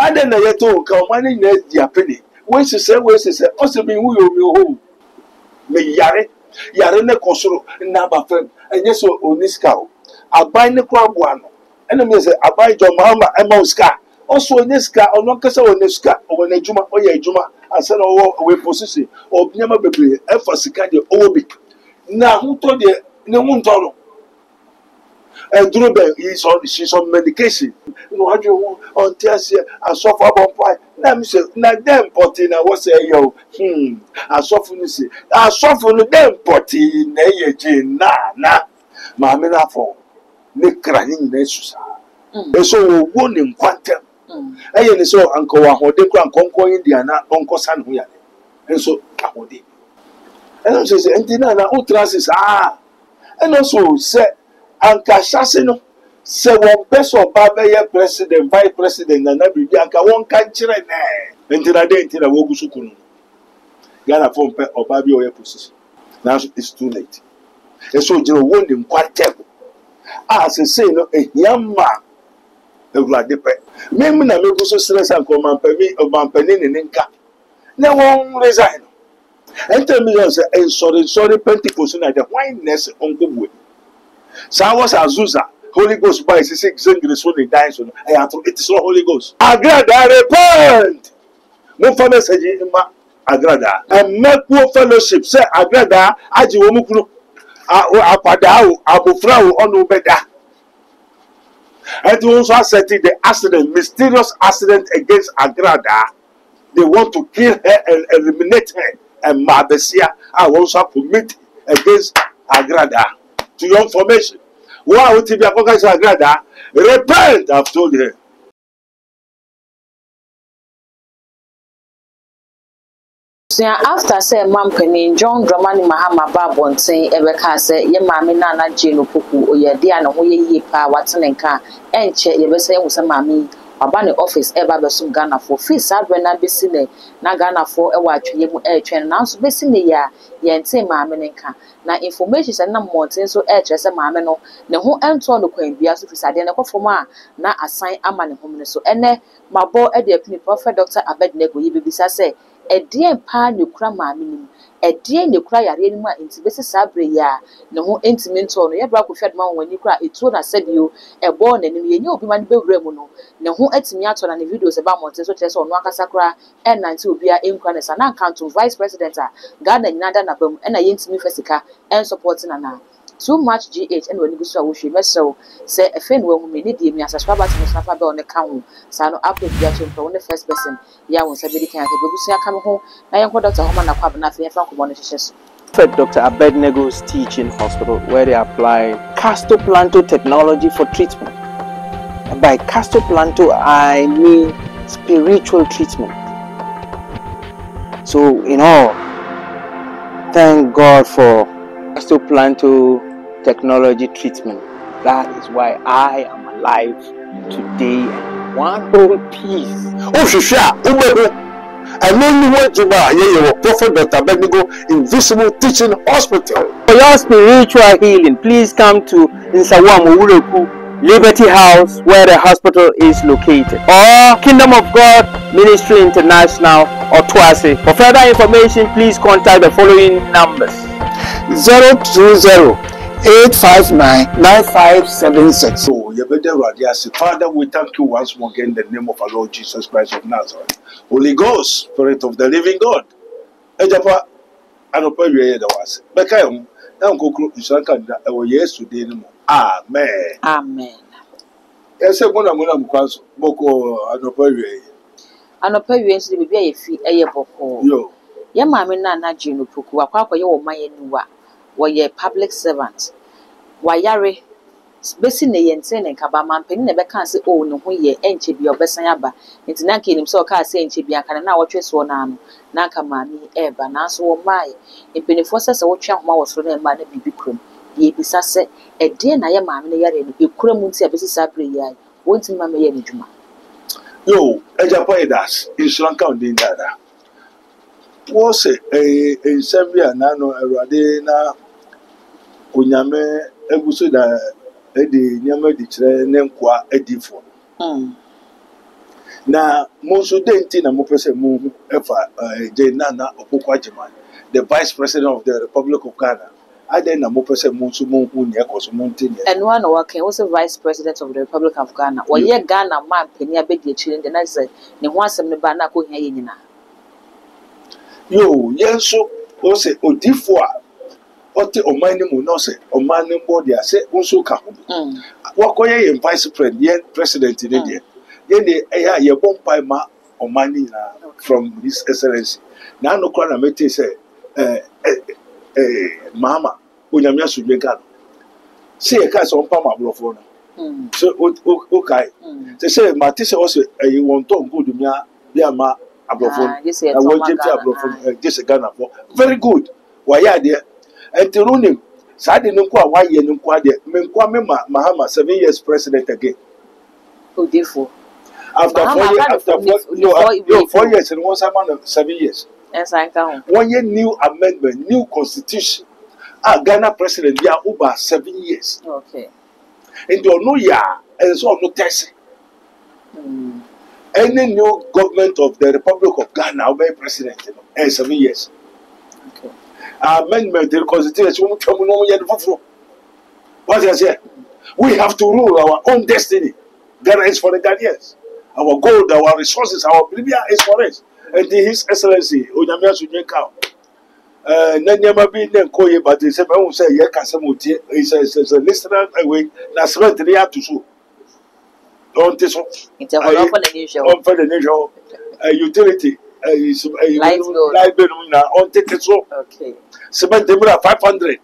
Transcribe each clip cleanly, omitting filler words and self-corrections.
And then I told come money net the penny. Where's the say, also be who you home. Me yare ne kosoro na ba fam. And yes, Oniska. I buy the crab one. And I say, I buy John Mahama and Mouska. Also, Niska or no Cassa or Niska or Nejuma or Yajuma. I said, oh, we position or Nyama Baby, Efasika, Obi. Now, who told you? No one told. And Drube is on, she's on medication. You know, how you on Tessia, I suffer about why. Now, say, now, them potty, I was say, yo, I suffer, I suffer them potty, nay, nah, Mamma for Nick crying, Nessus. And so, one in quantum. And so, Uncle Wahode, Conco Indiana, Uncle San Huyan. And so, Kahodi. And I say, and Tina, who trances, and also said, Anka Shasino, say one person of Baba, president, vice president, and every Bianca one country. And Tina didn't tell a Wogusukun. Ghana phone pet or Baby or position. Now it's too late. And so, you wound him quite terrible. As I say, no, a young man. Maybe na me so stress and come and pay of Mampenin in Inca. No one resign. And tell me, sorry, Pentecost at the wineness on good. So I was Azusa, Holy Ghost by 6 English only dies on. I have to, it is not Holy Ghost. Agrada, repent. No for message in my Agrada. And make poor fellowship, say Agrada, Ajiwomukru, Apadao, Abufrao, on Ubeda. And also setting the accident, mysterious accident against Agrada. They want to kill her and eliminate her. And Mabesia are also commit against Agrada. To your information. Why would you be against Agrada? Repent, I've told her. After say Mampeni, John Dramani Mahama Babon saying Ebeka say, Ye Mammy Nana Jane Puku, or ye dear no ye pa Watson and car, and che ye be saying with some mammy, or banny office ever be some Ghana for free sad when I be seen na Ghana for a watch ye air train now so be seen the ya, ye and say mammy and car. Now information and no more so air dress a mammy no, the whole end to the queen be as if it's a dinner for ma, na assign a man home so ene, my boy at the prophet Dr. Abednego, ye be say. A dear pa nukra mammy, a dear nukra yarima intimate sabre ya, no intimate on your black with man when you cry, it told us said you a born and you know be man be remono, no who etimiaton and videos about Montes on Wakasakra and 90 will be a incarnate and account to vice president, Ghana Nada Nabum and a intimate festival and supporting an too much GH and when you go to so say a friend will need me as a subscriber to Mustafa on the count. Sano upload the from the first person. Ya won say can the come home. Now young Dr. Homan Aquab nothing from communications. Dr. Abednego's Teaching Hospital, where they apply Castoplanto technology for treatment. And by Castoplanto, I mean spiritual treatment. So, in all, thank God for Castoplanto technology treatment. That is why I am alive today and one whole piece. Oh, Shisha, and only one to buy your Prophet Dr. Abednego Invisible Teaching Hospital. For your spiritual healing, please come to Nsawamu Ureku Liberty House, where the hospital is located, or Kingdom of God Ministry International or Twase. For further information, please contact the following numbers: 020-859-9576. So, you better radio. Father, we thank you once more again in the name of our Lord Jesus Christ of Nazareth. Holy Ghost, Spirit of the Living God. Ejapa, anopa wiye da wase. Beka yom, na nkokro nsanka da ewo Yesu de ni mo. Amen. Amen. Ese mona mkwanso boko anopa wiye. Anopa wiye nsi bibi ayefi eye boko. Yo. Ye maame na na Jane Puku akwa ye wo maye nuwa. Woye public servant. Wayare besi ne yente ne nkaba mampeni ne beka se o ne ho ye enche bi obesan aba nti na nka enim se o ka se enche bi aka na wotwe so na ano na nka maami eba na so wo mai empenifo se wotwe ahoma wo so na ema na bibi krom ye bisa se ede na ye maami ne yare ne ekura mu nti abesi sabre ya wonti ma me ye ne dwuma Yo ejapa edas insuranka ondin dada wo se ensembia na no awurade na onyame eguso da edi nyama di kire ne nkwa edifo na mo nso de nti na mo pese mo efa Nana Akufo-Addo, the Vice President of the Republic of Ghana. I then na mo pese mo nso mo hu ne ekoso mo nti ne. And one working was the Vice President of the Republic of Ghana. Or ye Ghana man penny abedi children the next say ne ho asem ne ba na ko hia ye nyina. Yo, yenso o se odifo a ote oman ne mu no se oman ne body a se nso ka ho. Wakoye ye Vice President ne de. Ye de eya ye bompai ma oman ni na from His Excellency. Na no kwa na mete say mama onyame asudwe ka no se e ka so mpa ma blofo no so o kai se mate se o se e won to good mia bia ma ablofo na wo jeti ablofo just Ghana for very good wa ya de enteronim sa de nko a wa ye nko a de me nko me Mahama 7 years president again Odifo after 4 years and one time 7 years. Yes, I can. 1 year new amendment, new constitution. Ghana president, yeah, over 7 years. Okay. And you know, yeah, and so no test. Any new government of the Republic of Ghana will be president in 7 years. Okay. Amendment, the constitution, what I say? We have to rule our own destiny. Ghana is for the Ghanaians. Our gold, our resources, our Libya is for us. And His Excellency, Onyame asudwe ka. Na nyama bi ne koye but say me say ye kasa motie is a listener away na sement ne atuso. Don't so. It's a lot for the usual. On for the usual utility light bill na on take so. Okay. Cement dem 500.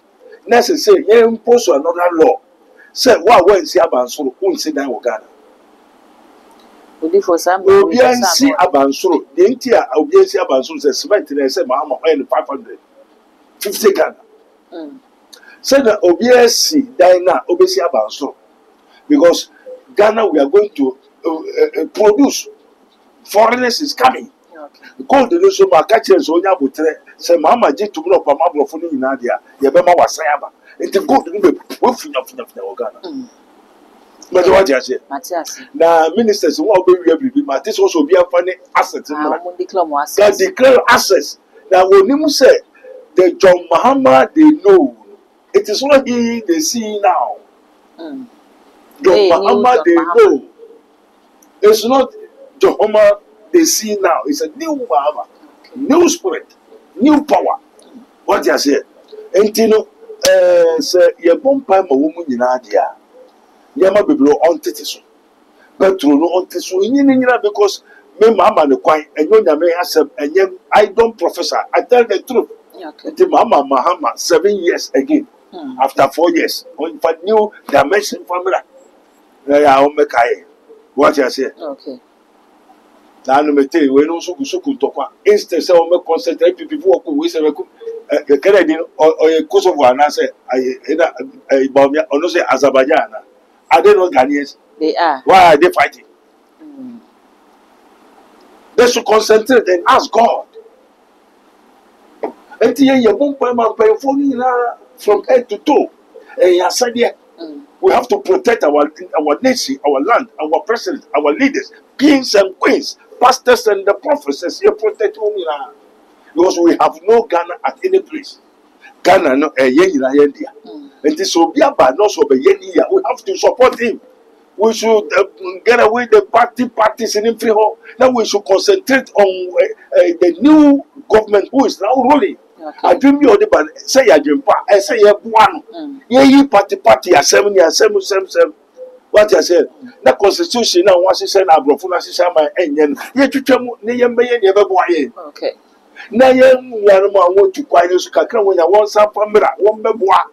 Next say ye impose another law. Say wa nsi abansoro unsi dan wo Ghana. Obiansi abansoro the entire Obiansi abansoro say cement na say Mahama oil 550 Ghana. Say that Obiansi dan na obesi abansoro because Ghana we are going to produce foreigners is coming. Gold no so ma ka chere so onya botre say Mahama je tumuno pa mabrofo ni nyina dia ye be ma wasan aba enti gold no be wofunya Ghana. But what you say? Now, ministers who are very be but this also be a funny asset. They declare assets. Now, when you say the John Mahama they know, it is not he they see now. John Mahama they know. It's not John Mahama they see now. It's a new Mahama, new spirit, new power. What you say? And you know, say you bomb pie my woman in Adia. Yama biblo on titiso. But through no on tiso in because me mama the quine and you may have and I don't professor. I tell the truth. The Mama Mahama 7 years again. After 4 years. On for new dimension formula. What you say? Okay. Now no me tell you when also kusuku tokwa. Instead say o me concentrate people who we say Canadian or Kosovo and I say I Bamia or no say Azerbaijan. Are they not Ghanaians? They are. Why are they fighting? They should concentrate and ask God. And from head to toe. And we have to protect our nation, our land, our president, our leaders, kings and queens, pastors and the prophets. Protect because we have no Ghana at any place. Ghana no India. And this will be about not so we have to support him. We should get away the parties in free hall. Now we should concentrate on the new government who is now ruling. I dream you the band say ya jumpa, I say ya one. Ye party are 7 years, 7. What I said, the constitution now was send Abrofuna Sisama and ye to tell me never boy. Okay. Na Yanma want to quiet you kakra when I want some family, one bebois.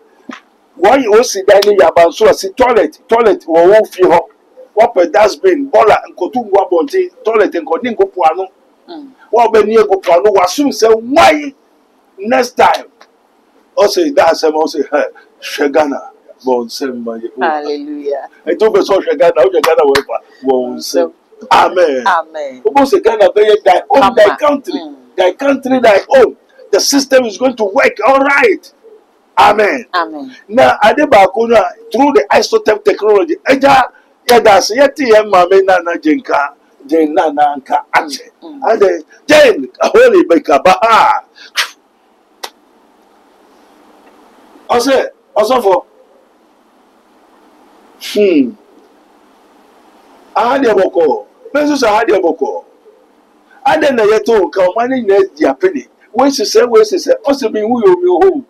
Why you see dining about so see toilet or won't feel what a dustbin, bola and Kotunga Bonti, toilet and Kodingo Puano. What when you go Puano was soon say why next time. Also, that's a most Shagana won't send my hallelujah. I told us all Shagana, Shagana won't send. Amen. Amen. Almost a Ghana thy own thy country. Thy country, thy own. The system is going to work all right. Amen. Amen. Now, Adebakuna through the isotope technology, Eja Yadas Yeti Mamena Jenka, Jane Nanka Ache. And Jane, a holy baker, Baha. Also for I had a boko. Mrs. I had a boko. I then I told come money net the penny. Where's the say, also being we will home.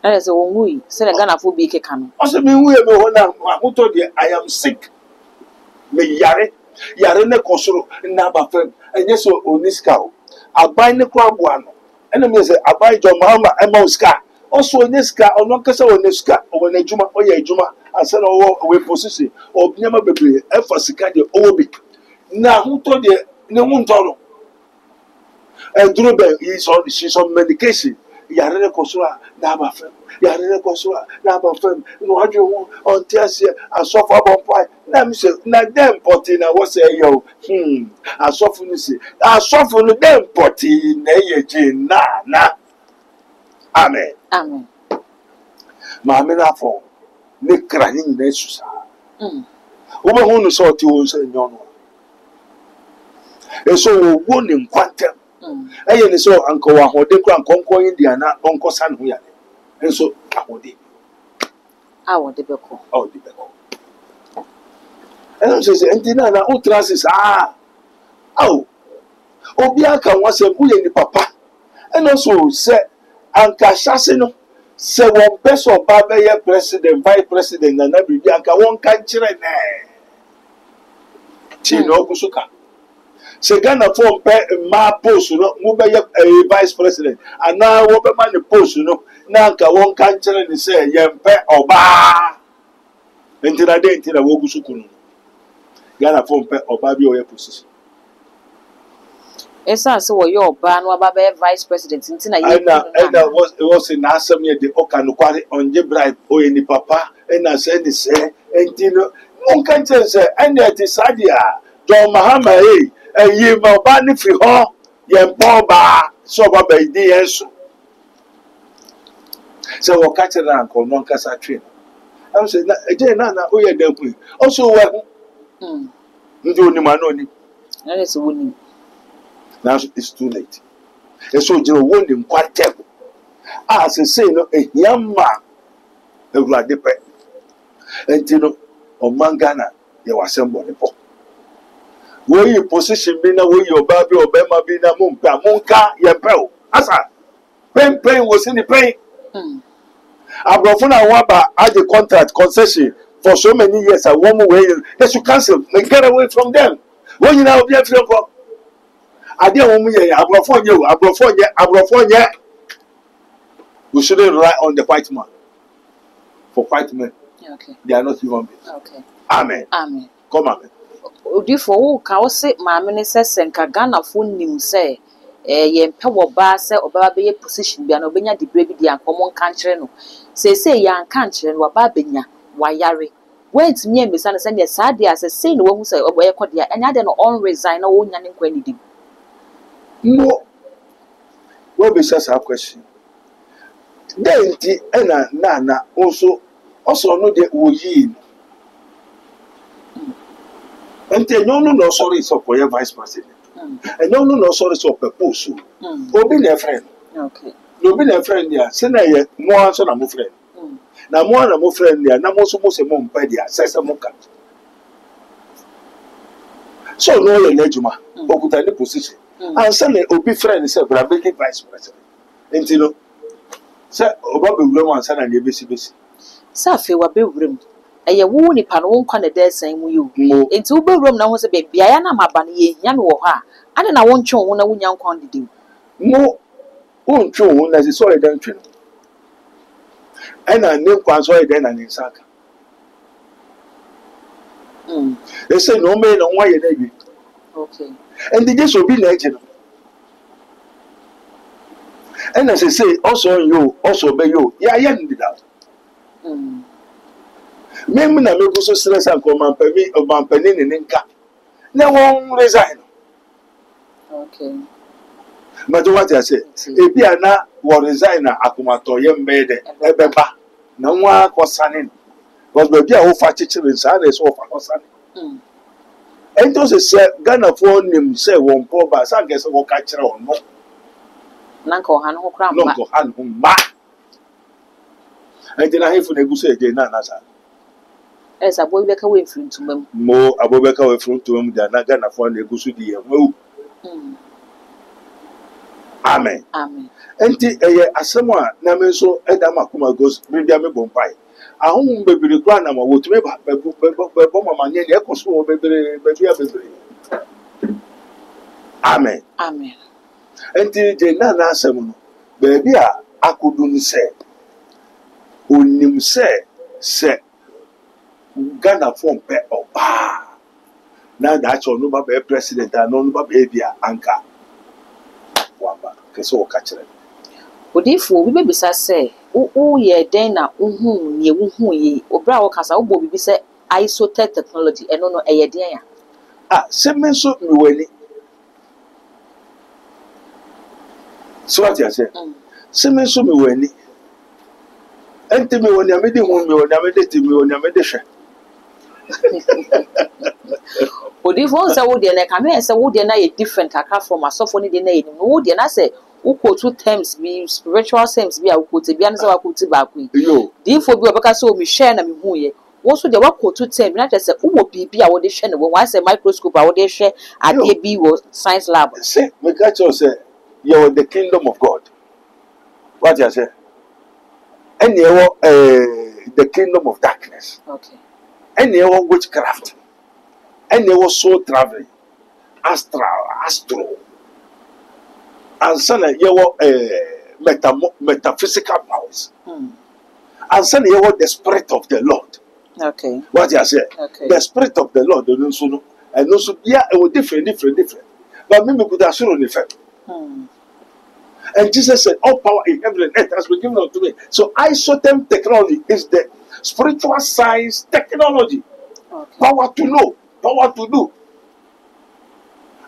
As a woman, said a gun for big can. Also being we will who told you I am sick. Me yare ne kosoro na ba fam enye so oniska aban ne kwa boa no ene me say aban jo mahama emauska also oniska ono kasa oniska wona adwuma oya adwuma asa na we position obiama bebre efa sika de owo na hu to de ne hu ntoro duro be she's on medication yare ne kosoro na ba fam yare ne kosoro na ba fam no adwo on tiase asofa bompai na me say na dem poti na wo say yo asofu ni say asofu no dem poti na ye je na amen ma me na fo ne kra ni na susa wo ma hu no so ti wo say nyono so wo ni nkwantem eye ni so anko wa ho de kra nkonko india na onko san ho ya enso ahode awode beko and I'm saying, Antina, who trances, Obiaka was a bully papa, and also said, Anka Shassino, say one best of Baba, president, vice president, and every Bianca won't country. Chino Kusuka. Segana form ma post, move a vice president, and now what man the post, Nanka won't country and say, Yampe or Ba. Until I didn't tell a Wokusukun. Ghana phone pay or baby or position. Esa so your ban wa baba vice president ntina ye. And was in Assamia the Okanukwari on the bribe or any papa and I said the say and Tino no can say and at the Sadia John Mahama a ye bani free ho ye boba so baba di so we'll catch an uncle non cassa train. I'm saying again Nana oh yeah then also Ndi oni manoni. That is winning. Now it's too late. And so you won him quite terrible. As I say, no, a young man, a glad pet. And you know, on Mangana, you was somebody. Where you position me now, where your baby or Bema Bina Munka, your bell. Asa, pain was in the pain. Abrafuna Waba had the contract concession. For so many years, a woman way they should cancel and get away from them. When you now be a friend for I didn't want me, Abrofonia. We shouldn't rely on the white man. For white men, okay. They are not human beings. Okay. Amen. Come amen. Before can say, my minister and Kagana phone him say, ye power bar say or baby a position be an obenya the baby the uncommon country no. Say young country and Wababenya. Wayare. Where to me, Miss Anderson, yes, sadly, as a saying, the one who say, oh, boy, and I don't all resign, or one yanning quantity. No. Well, besides our question. Then the Nana also know that we and then no sorry so for your vice president. And no sorry so per post. Or be their friend. Okay. No be their friend, yeah. Send a more son of my friend. Na mo na mo friend ya na mo so mo se mo mpa dia sese mo ka so no le lejuma okuta ni position and say na obi friend say bra be vice president entino say oba be wura mo ansa na ne besi sa fe wa be wura mu eye wo nipa no won kwa na da san mu yo enti wo be wura mu na ho se be bia ya na maba no ye hia no wo ha ade na won twon wo na wonya nkwan didim mo won twon wo na se so le dan twon and I knew Quanso then and in Saka. They say no man on why you okay. And they just will be legend. And as I say, also you, also by you, yeah, I ended that. Maybe I make so stress and come and pay me about penny in Inca. No one resign. Okay. But what I say, if you are not one resigner, Akumato, young maid, Ebeba, no one was sunning. But maybe I offer teaching in Sundays over Sunday. And those say Ghana for him say one poor bass, I guess what catch on no Nanko Han ho kra no mba. go hand ma. And then I have for the goose again, Nasa. Esa boy be ka we mfiri ntuma mu. Mo Abobeka we from to him, than Ghana for the goose dear. Amen. Amen. Enti asɛm a na me nso ɛda makoma goes bibia me bompai ahom bebere kwa na ma wotumi ba bebɔ mama ne ne ɛkɔ so wɔ bebere bebia bebere. Amen. Amen. Enti je na asɛm no baabi a akodu no sɛ onim sɛ Ghana fo mpɛ ɔbaa na da kyɛ no ba bɛ president a no ba bɛ bia anka waba kɛsɛ wɔ ka kyerɛ. Odifo bi bebisa sɛ wo ye den na uhu ne wuhu yi obra wo kasa wo bo bibi sɛ isotech technology eno no ɛyɛ den ya. Sɛ me nso me wani so what you say sɛ me nso me wani enti me wani amede hu me wani amede ti me wani amede hwɛ. Odifo sɛ wo de na ka me sɛ wo de na yɛ different kakra from asofo ne de na yɛ no wo de na sɛ wo quote terms be spiritual terms be a wo quote bia no sɛ wa quote ba ko yi. Difo bi obeka sɛ o mi hwɛ na me hu ye wo so de wa quote term na kyerɛ sɛ wo bibi a wo de hwɛ ne wo wa sɛ microscope a wo de hwɛ ade bi wo science lab. Say me catch you say you are the kingdom of God. What you say? And you are the kingdom of darkness. Okay. And you are witchcraft. And you are soul traveling. Astro. And son you are metaphysical powers. And son you are the spirit of the Lord. Okay. What you say? Okay. The spirit of the Lord. And also, yeah, it was different. But maybe could have shown effect. And Jesus said, all power in heaven and earth has been given unto me. So isotech technology is the spiritual science technology. Okay. Power to know, power to do.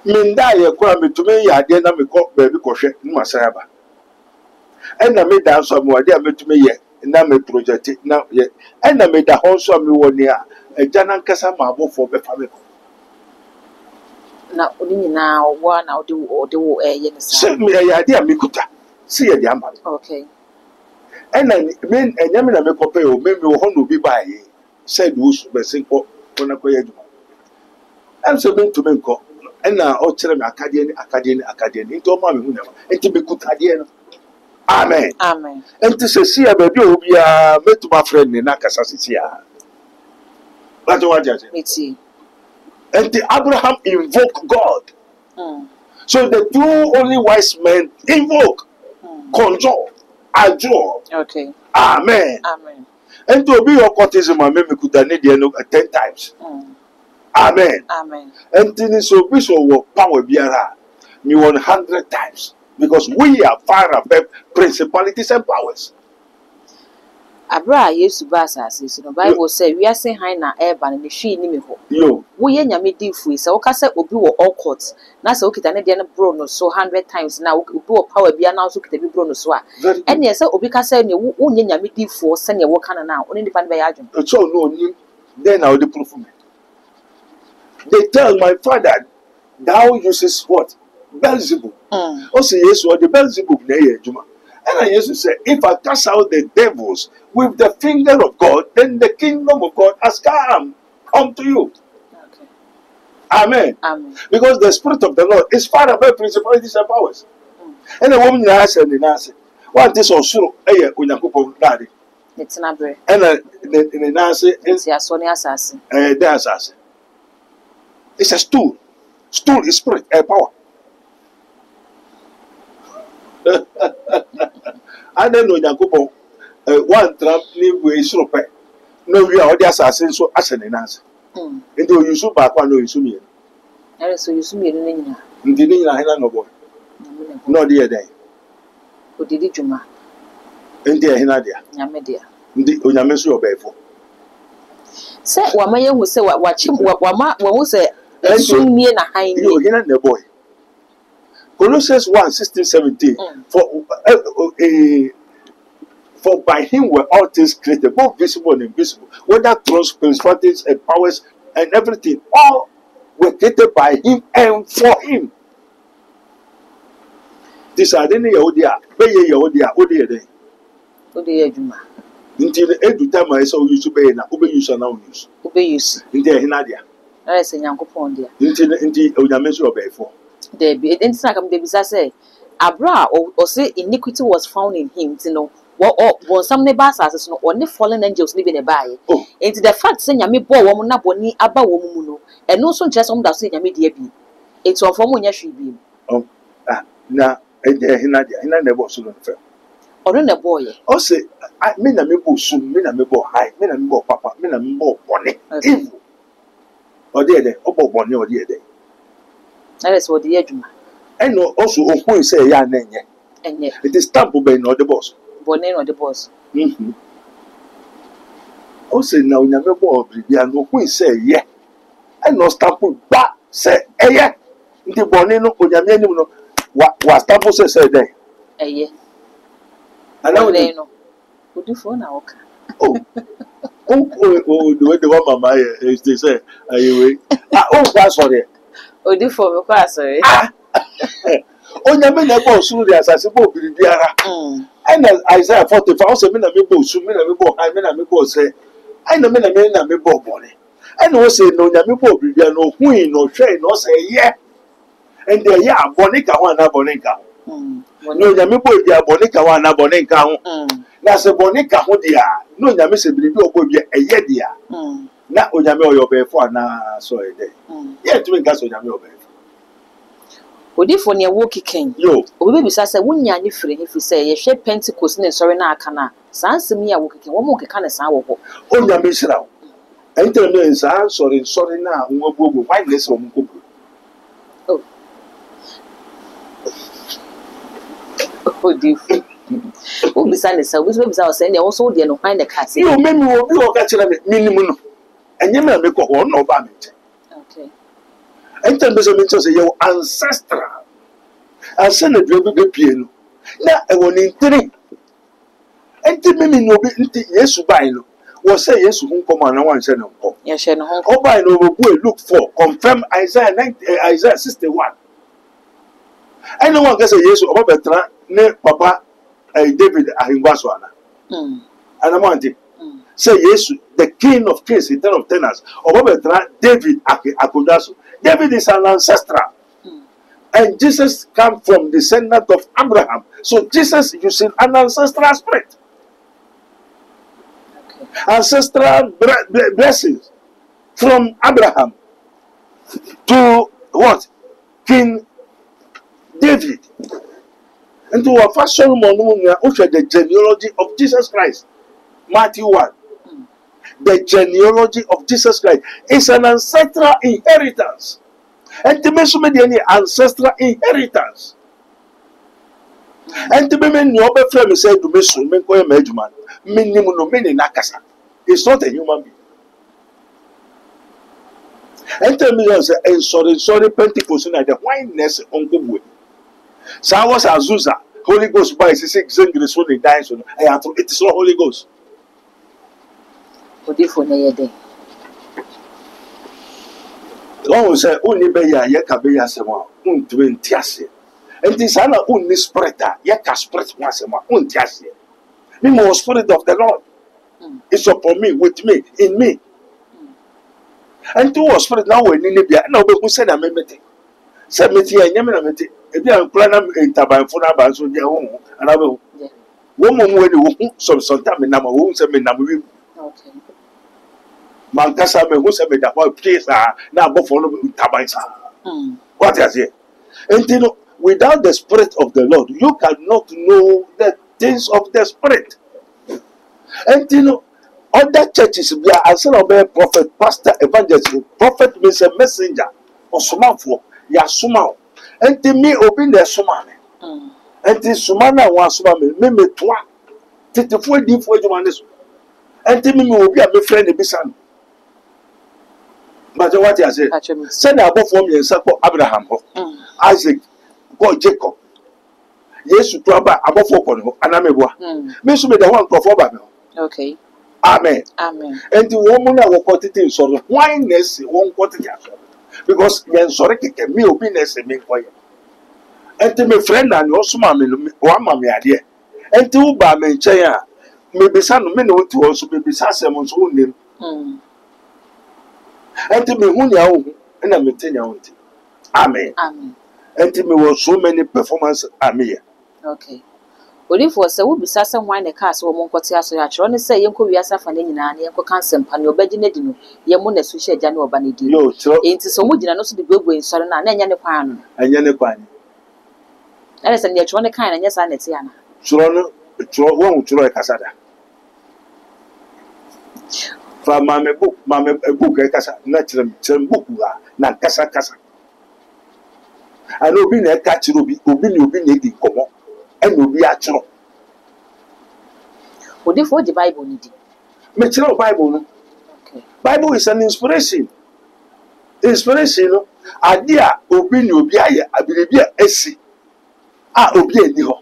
Minda ye kwa me to me ya de na me ko baby ko hwe no masayaba. And na me da so mo de me to me ye na me project na ye. And na me da ho so me woni a agya na nkasa ma abofo be fa me. Na oni nyina wo na ode wo ye ne sa. Se me ya de me kuta. Se ye de amba. Okay. And na me enya me na me ko pe o me wo ho no bi ba ye. Said wo su be sin ko na ko ye djuma. Am so be to me ko. And now all children academy. Into my into be good idea. Amen. Amen. And to say, baby, will be met to my friend in Nakasasitia. That's what I say. And the Abraham invoked God. So the two only wise men invoke, conjure, adjure. Okay. Amen. Amen. And to be your courtesan, my meme could have needed 10 times. Amen. Amen. And then so power biara me 100 times because we are far above principalities and powers. Abra Yesu ba asase so no Bible say we are saying high na eba na hwi ni me ho. Yo. Wo ye nyame difu say wo ka say obi wo all court na say okita ne de no bro no so 100 times na obi wo power bia na so kita bi bro no so a. And yes say obi ka say ne wo nye nyame difu se ne wo kana na oni nipa ne be ya adwon. So no ni then I will prove me. They tell my father, thou uses what? Beelzebub. Also, yes, what the Beelzebub near Juma. And I used to say, if I cast out the devils with the finger of God, then the kingdom of God has come to you. Okay. Amen. Amen. Because the spirit of the Lord is far above principalities and powers. And a woman asked and answered, what this also a unyakupo daddy? It's not bread. And the answer is Sonia assassin. The assassin. It's a stool. Stool is spirit, power. I don't know Yakupo. One trump live with Slope. No, we are the assassin, so as an answer. Into you so back one, no, you soon. And so you soon in Indeed, I no boy. No, dear day. Who did it, Juma? India, Hinadia. Yamedia. Indeed, Unamesu obey for. Say, Wamaya will say what him, what will say. Soon near na high you hear the boy. Colossians 1:16-17. For by him were all things created, both visible and invisible, whether thrones, principalities, and powers, and everything. All were created by him and for him. This are the Yahudia, Bay Yahudia, Odia day. Odia Juma. Until every time I saw you to pay and obey you shall now use. Obey use. In there, Hinadia. I say, Yanko Pondia. Until Oyamesu obey for. There be it inside baby say Abra or say iniquity was found in him, you know. What some neighbors as no only fallen angels living a buy. Oh, it's the fact saying Yami bo woman up on ni aba womuno, and no son just that say Yami dear be. It's all from when you should be. oh, now, Hinadia, never soon fair. Or in a boy. Oh, say, I mean a mebo soon, mean a mebo high, mean a mebo papa, mean a mebo bonnet. Evil. Or dear day, or bonnet or dear day. That is what the Eduma. And also, who say, ya name, and yet it is Tampa Bay, not the boss. Bonnet or the boss. Oh, say, now, never more, Bibiano, who say, yeah. And no Stampo, but say, yeah. The Bonino, Oyamino, what Stampo say, day. Eh, And now, would you phone now? oh, the way the one Mamma is, they say, anyway. Oh, that's sorry. Would you for me, sorry? Oh, never never soon as I suppose, Bibiara. And Isaiah 45, also, men of me both, soon, men of me both, I mean, I may both say, I know men of men of me both, bonnet. And also, no, Yamibo, Bibiano, who no train, no say, yeah. And there, yeah, Bonica, one, Bonica. No, Yamibo, dear Bonica, one, Bonica. That's a Bonica, who dear. No, Yamis, will be a yedia. Not Oyamo, your bear for now, so a day. Yet, to make us Oyamo. Would you for near walkie king? Yo, Obi bisa say wunya ni free if you say ye share Pentecost na sorry na aka na sanse mi ya walkie wo mo keka na san wo ho oh Yamisra. Enter me in San, sorry na unwobo, why less of Mukubu. Oh dear. Who bisa ne say we bisa say ne also dey no find the case. You make me will be or catch minimum. And you may make one no damage. Okay. Enter me say your ancestral. I send a job to piano. Now I want in 3. Enter me no be yes by no. Was say yes who come on one send no. Yes, she no. Oh by no look for confirm Isaiah 61. I know one can say yes or better ne papa David Ahingwaswana. And I want it. Say yes, the king of kings, eternal of tenants, or better David Akudasu. David is an ancestral. And Jesus came from the descendant of Abraham. So Jesus using an ancestral spirit. Okay. Ancestral blessings from Abraham to what? King David. And to our first Solomon, the genealogy of Jesus Christ. Matthew 1. The genealogy of Jesus Christ is an ancestral inheritance. And to me, so many ancestral inheritance. And to me, your friend said to me, so many man, minimum no many nakasa. It's not a human being. And tell me, sorry, Pentecost, and the wineness on the way. So I was Azusa, Holy Ghost by 6 English when he dies. It is not Holy Ghost. One say, only be ya Yakabeya Sama, Tiasi. And this other only spreader, Yaka spread once a month, Tiasi. Me more spirit of the Lord. It's upon me, with me, in me. And two spirit now in Libya, no, but who said I made it. Submit and Yamanamity, if you are planning in Tabanfuna Bansu, their home, and I will. Woman, when you some sometime in number, who send me number. Okay. Mankasa me who said me that what place now go follow Tabansa. What is it? And you know, without the spirit of the Lord, you cannot know the things of the spirit. And you know, other churches we are as a prophet, pastor, evangelist. Prophet means a messenger or someone for Yasuma. And to me, open the Sumane. And the Sumana was Sumame, me twa. Titifo di for you. And to me, will be a friend of Bisan. But what I say, send above for me and support Abraham, Isaac, God Jacob. Yes, to above for and I'm a boy. Miss me the one for okay. Amen. Amen. And the woman I will cut it in sort of wineness won't cut it. because yen sorry keke me obi na se me koye enti me friend na no so ma me wa ma me ade enti wo ba me nchen a me bisa no me na wo ti wo so me bisa asem so wonim enti me hu nya wo na me tenya wo nti amen Amen. enti me was so many performance amen Okay. Olifo se wo bisa se hwan ne ka se wo monkote aso ya kyerɛ ne se yenko wiasa fa ne nyinaa ne yenko kanse mpa ne obagye ne di no ye mo na su hye agya ne oba ne di yo tro enti so mo gina no so de gbegbe nsɔre na enya ne kwan no anya ne kwan ɛne se ne kyerɛ ne kan na nya sa ne te ana tro no tro wo tro e kasada fa mame book e kasa na kyerem book la na kasa ana obi na ka kyerɛ obi na di komo ɛna obi a kyerɛ Olifo di Bible ni di me kyerɛ Bible no okay Bible is an inspiration no ade a obi na obi ayɛ abiribi a esi a obi ani hɔ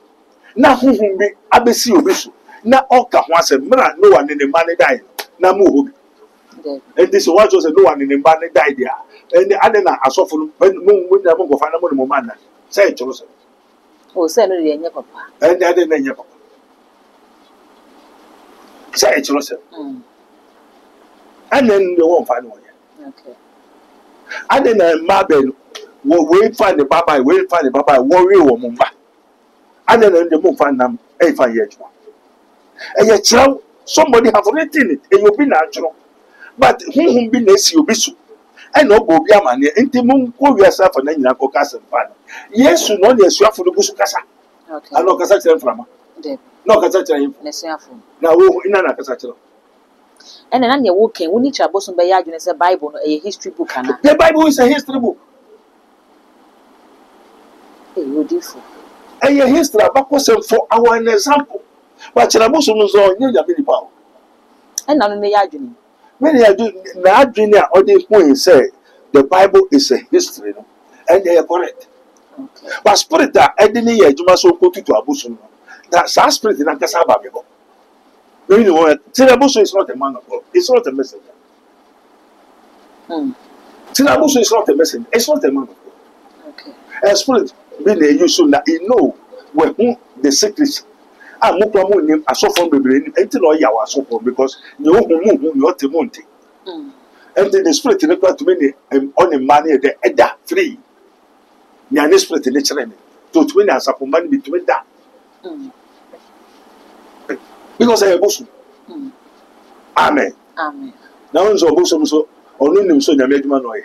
na honhom bi abesi obi so na ɔka ho asɛm mra no one ne ma ne dai na mo obi and this was just no one in the band died there and ade na asofo no mo na mo gofa na mo mo man na say kyerɛ so o se no de nya papa and ade na nya papa say kyerɛ so and then the one find one okay ade na ma be no we find the baba worry wo mo ba ade na the mo find nam e find ye kyerɛ e ye kyerɛ somebody have written it and you be natural but whom be nesi obi so and no go be amane enti mun ko wiasa fa na nyina ko kasa fa yesu no na esuafo no gusu kasa okay ano kasa kyerɛ mframa de no kasa kyerɛ yim ne suafo na wo ina na kasa kyerɛ ɛne na ne wo kan wo ni kyerɛ boso be ya adwene se Bible no e history book ana the Bible is a history book e Olifo a history abakosem for our example but kyerɛ boso no so nya me nipa ɛna no ne ya adwene when you do na adwene a ɔde point say the Bible is a history no and they are correct okay but spirit a ɛde ne yɛ adwuma so kotutu aboso no that spirit na kasa ba bebo when you want Tirabuso is not a man of God, it's not a messenger. Tirabuso is not a messenger, it's not a man of God. okay A spirit being a use that you know where who the secrets are more promoting him as so from the brain until all you are so for because you who you ought to monte. And then the spirit in the to me on a money the edda free. Nyan spirit in the children to twin as a man between that. Because I have bosom. Amen. amen Now so bosom so only him so nyameduma no ye.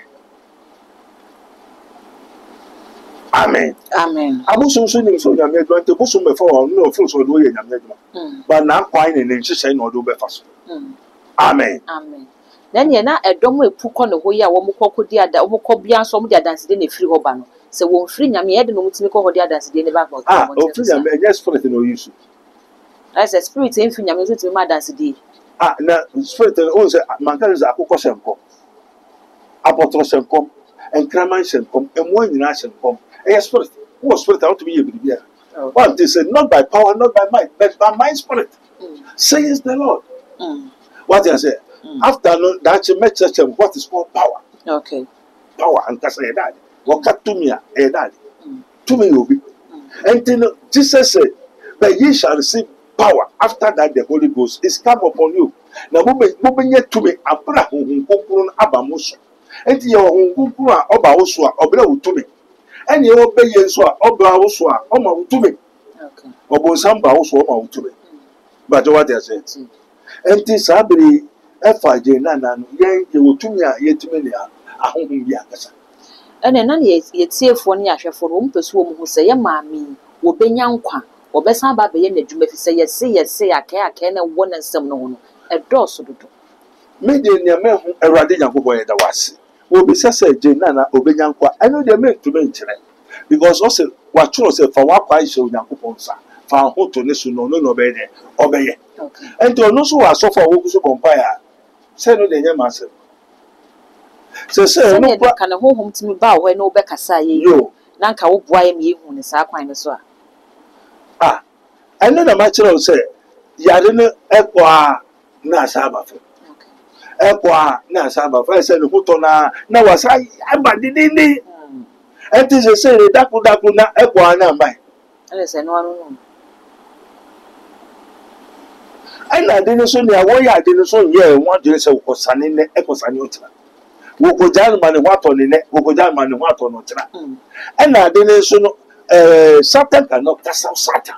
Amen. amen Abosom so nim so nyameduma te bosom be for no feel so do ye nyameduma. But na kwai ne nhyehyɛ na do be fa so. Amen. amen then ye na edom epu kɔ ne ho yi a wo mokɔ di ada wo mokɔ bia so mo di adanse de na firi hɔ ba no sɛ wo mfiri nyame ye de no mutimi kɔ hɔ di adanse de ne ba kɔ Ofiri nyame yes spirit no use. as a spirit mfiri nyame so timi ma adanse de Na spirit no say man kan say akokɔ sɛnkɔ. Apɔtɔ sɛnkɔ, enkraman sɛnkɔ, emu nyina sɛnkɔ. Spirit. Who spirit out to be bibia. What they said not by power not by might but by my spirit. Says the Lord. What they say after that message what is called power. okay Power and kasa edad. Waka tumia edad. Tumi obi. And then Jesus said, but ye shall receive power after that the Holy Ghost is come upon you. Now mobenya tumi abra honhom kokoro aba mo so. Enti ye honhom kokoro a oba wo so a obra wo tumi. Eni ye obeye nso a obra wo so a oma wo tumi. okay Obonsam ba wo so oma wo tumi. But what they say? Enti sabri efa je na no ye wo tumi a ye tumi ne ahonhom bi akasa. ene na ye tiefo ne ahwefo no mpɛso wo mu ho sɛ ye maami wo benya nkwa wo bɛsan ba bɛyɛ n'adwuma fi sɛ yɛse akae na wo na nsɛm no ho no ɛdɔɔso dodo Me de ne me hu Awurade Nyankopɔn yɛ da wase. Wo bi sɛ je na obenya nkwa eno de me ntumi nkyerɛ because o se wa tworo se fa wa kwa hyɛ Nyankopɔn sa fa ho to ne so no obɛyɛ de obɛyɛ. okay Enti ono so wa sɔfo a wo kuso bɔmpa ya sɛ no de nyɛ ma sɛ sɛ no ne ka ne honhom timi ba wo na wo bɛkasa ye yo na nka wo boa ye me hu ne saa kwan ne so a eno na ma kyerɛ wo sɛ yare no ɛkɔ a na asa aba fo. ekwa na saba fa se ne hoto na wasa aba didini enti se daku na ekwa na mbai ele se no anu ana dini so ni awo ya dini so ye won de se ukosane ne ekosane otira wo jan mane ho ato ne wo jan mane ho ato no tira ana dini so no Satan cannot cast out Satan.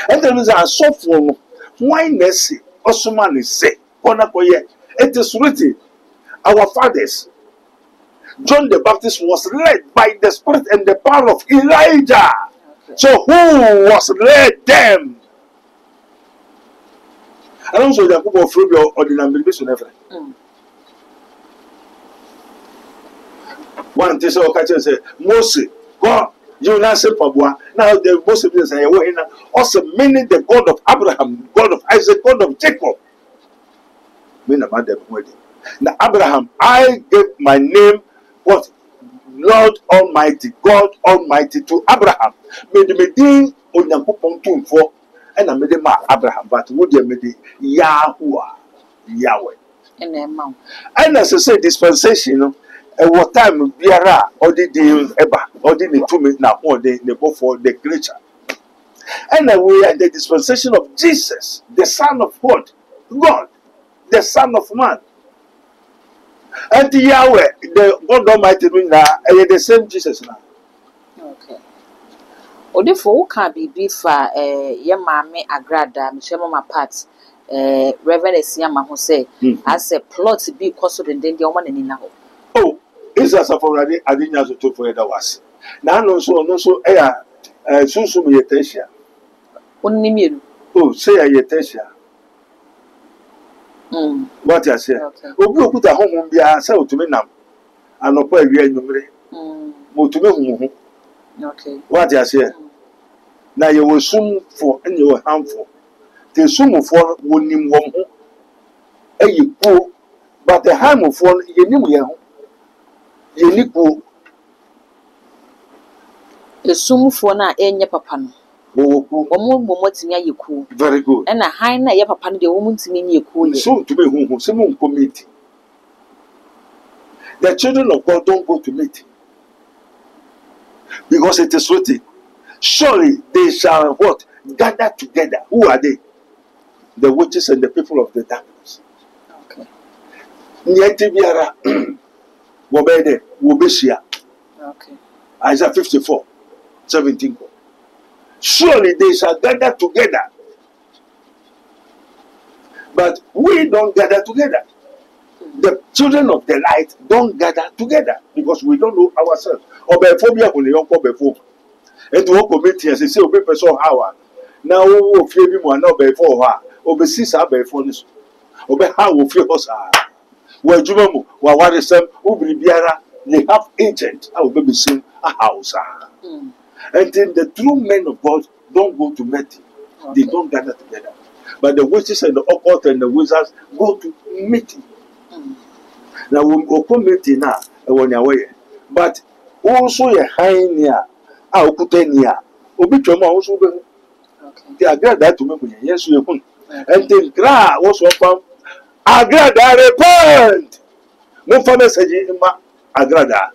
And there is a soft one. Why mercy? Osman is say, it is written, our fathers, John the Baptist was led by the spirit and the power of Elijah. Okay. So who was led them? I don't know Jacob of Rubio or the Nambibison ever. One thing so catch say Moses, God, you now say Pabua. Now the Moses say also meaning the God of Abraham, God of Isaac, God of Jacob. Mean about the wedding. Now Abraham, I gave my name what Lord Almighty, God Almighty to Abraham. Made me ding on Yankupon tomb for and I made him Abraham, but would you made Yahweh. And as I say dispensation, and what time biara or the eba or the 2 minutes now or the for the creature. And we are the dispensation of Jesus, the Son of God, the Son of Man. And the Yahweh, the God Almighty, the same Jesus now. Okay. Odefo can be bifa yemame agrada mshema parts Reverend Esiama who say as a plot be cause of the danger one in now. Oh, it's as a for I didn't have to for that was. Now no so so me yetesia. Only oh, say a yetesia. What I say? Obi put a home bia say to me nam. Anopo awie numre. Mo to me hu. Okay. What I say? Na you will soon for and you will harmful. The sum for wonim wom ho. Eyi po but the harm for yenim ye ho. Yenipo esumfo na enye papa no omo motimi ayeku very good and na han na ye papa no de omo ntimi nyeku ye so to be hu se mo committee the children of God don't go to meeting because it is written surely they shall what gather together. Who are they? The witches and the people of the darkness. Okay. Nyeti biara Wobede, Wobeshia. Okay. Isaiah 54:17. Surely they shall gather together. But we don't gather together. The children of the light don't gather together because we don't know ourselves. Obephobia will young before. And to committee as say obe person hour. Now we fear me more now before her. Obesis are before this. Obe how we fear us are. Where Jumamu, where some Ubribiara, they have agents. I will be seeing a house. And then the true men of God don't go to meeting. They don't gather together. But the witches and the occult and the wizards go to meeting. Now we go to meeting now when you're away. But also a high near our Kutenia. Obichoma also they are glad that to me. Yes, we are. And then Gra was one. Agrada repent. Mo message ma agrada.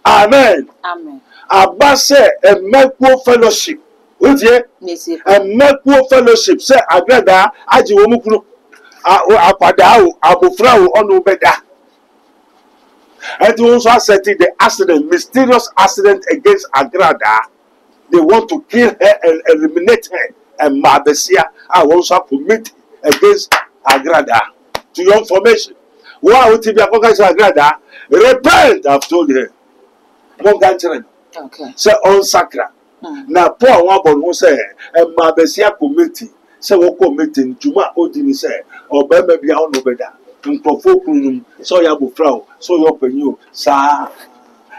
Amen. Amen. Abase a mekwo fellowship. Oje? A mekwo fellowship say agrada aji wo mukuru. Apada o abofra o onu beda. And also setting the accident, mysterious accident against Agrada. They want to kill her and eliminate her. And Mabesia are also commit against Agrada. To your information. Why would you be Agrada? Repent, I've told her. Okay. Say on sacra. Now, poor one who say, and Mabesia committee. Say, what committee? Juma Odini say, or maybe I don't know better. So ya bufrao, so you open you, sa,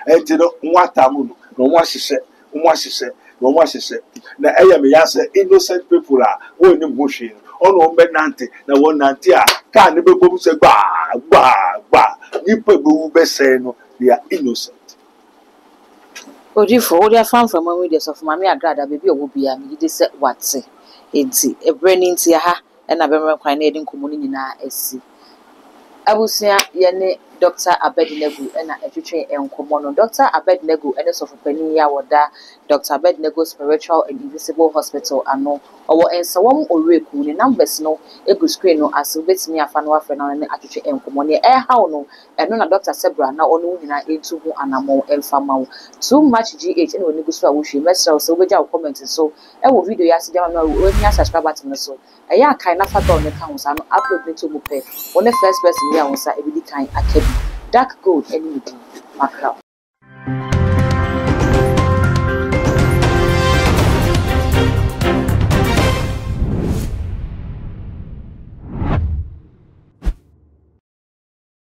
and you know what amun, no one she said, no one she said. Now I am yase innocent people are when you bushing, on no benante, na one nantia, can't never go say ba, you people be saying they are innocent. Odifo, what you found from my videos of Mammy Agrada, baby, will be a me, this what's it, a branding to ha. ɛna bɛmɛ kwan na yɛde nkɔmmɔ no nyinaa asi abusia yɛne Dr. Abednego ɛna ɛtwetwe nkɔmmɔ no Dr. Abednego ɛne sɔfopanin yi a wɔda Dr. Abednego Spiritual and Invisible Hospital ano ɔwɔ nsawam oreku ne numbers no egu screen no ase wobetumi afa no afɛ na ne atwetwe nkɔmmɔ ne ɛhaw no ɛno na Dr. Sebra na ɔno nyinaa etu ho anamɔ ɛmfa ma wo too much gh ɛne wɔn gu so a wohwie mɛsrɛ so wobɛgya wo comment so ɛwɔ video yɛ ase gyama no wɔnya subscribe button no so ɛyɛ akan na fa dɔn ne ka ho sa no upload ne to mu pɛ wɔn first person yɛ ho sa ebidi kan akabi dark gold ɛne mudi makra